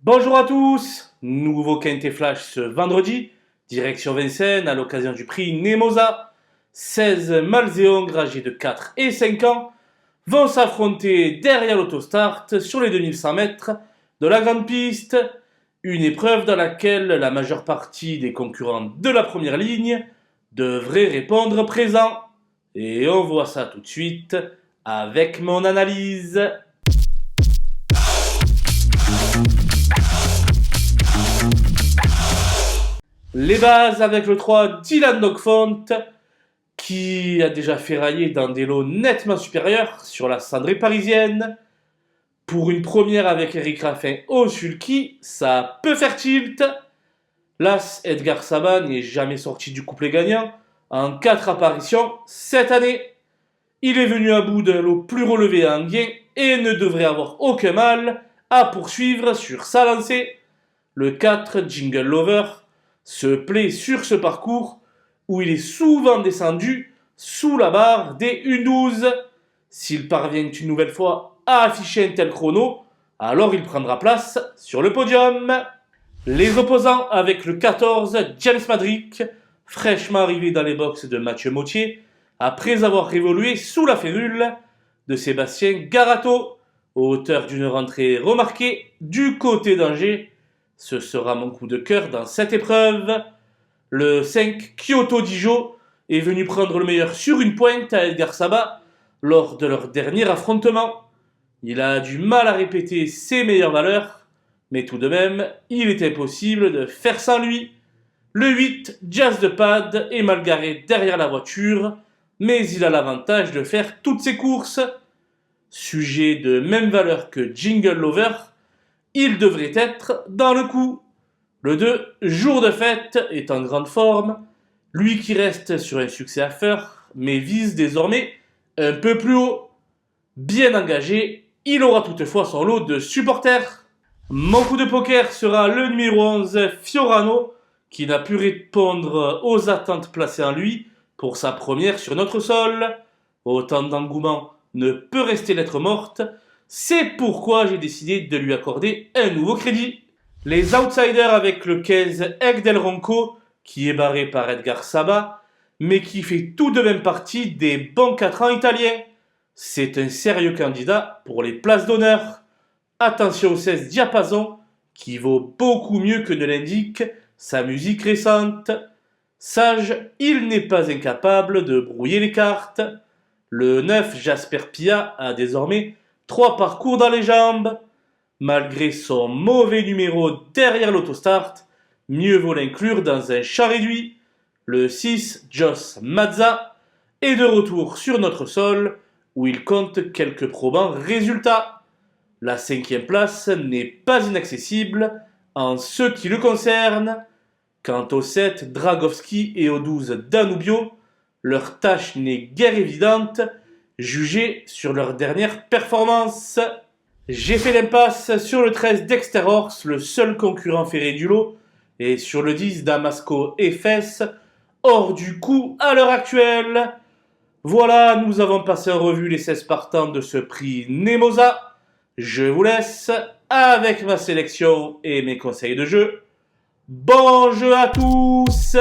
Bonjour à tous, nouveau Quintet Flash ce vendredi, direction Vincennes à l'occasion du prix Nemosa. 16 Malzéons âgés de 4 et 5 ans vont s'affronter derrière l'autostart sur les 2100 mètres de la grande piste, une épreuve dans laquelle la majeure partie des concurrents de la première ligne devraient répondre présent. Et on voit ça tout de suite avec mon analyse. Les bases avec le 3 Dylan Dogfont, qui a déjà ferraillé dans des lots nettement supérieurs sur la cendrée parisienne. Pour une première avec Eric Raffin au sulky, ça peut faire tilt. L'As Edgar Saba n'est jamais sorti du couplet gagnant en 4 apparitions cette année. Il est venu à bout d'un lot plus relevé à Anguien et ne devrait avoir aucun mal à poursuivre sur sa lancée. Le 4 Jingle Lover se plaît sur ce parcours où il est souvent descendu sous la barre des 1,12. S'il parvient une nouvelle fois à afficher un tel chrono, alors il prendra place sur le podium. Les opposants avec le 14 James Madrick, fraîchement arrivé dans les boxes de Mathieu Mauthier, après avoir révolué sous la férule de Sébastien Garato, auteur d'une rentrée remarquée du côté d'Angers. Ce sera mon coup de cœur dans cette épreuve. Le 5 Kyoto Dijo est venu prendre le meilleur sur une pointe à Edgar Saba lors de leur dernier affrontement. Il a du mal à répéter ses meilleures valeurs, mais tout de même, il est impossible de faire sans lui. Le 8 Jazz de Pad est mal garé derrière la voiture, mais il a l'avantage de faire toutes ses courses. Sujet de même valeur que Jingle Lover, il devrait être dans le coup. Le 2, Jour de fête, est en grande forme. Lui qui reste sur un succès à faire, mais vise désormais un peu plus haut. Bien engagé, il aura toutefois son lot de supporters. Mon coup de poker sera le numéro 11, Fiorano, qui n'a pu répondre aux attentes placées en lui pour sa première sur notre sol. Autant d'engouement ne peut rester lettre morte. C'est pourquoi j'ai décidé de lui accorder un nouveau crédit. Les outsiders avec le 15 Egg del Ronco, qui est barré par Edgar Saba, mais qui fait tout de même partie des bons 4 ans italiens. C'est un sérieux candidat pour les places d'honneur. Attention au 16 Diapason, qui vaut beaucoup mieux que ne l'indique sa musique récente. Sage, il n'est pas incapable de brouiller les cartes. Le 9 Jasper Pia a désormais 3 parcours dans les jambes. Malgré son mauvais numéro derrière l'autostart, mieux vaut l'inclure dans un chat réduit. Le 6 Joss Mazza est de retour sur notre sol où il compte quelques probants résultats. La 5e place n'est pas inaccessible en ce qui le concerne. Quant au 7 Dragowski et au 12 Danubio, leur tâche n'est guère évidente, jugée sur leur dernière performance. J'ai fait l'impasse sur le 13 Dexter Horse, le seul concurrent ferré du lot, et sur le 10 Damasco Efes, hors du coup à l'heure actuelle. Voilà, nous avons passé en revue les 16 partants de ce prix Nemosa. Je vous laisse avec ma sélection et mes conseils de jeu. Bon jeu à tous!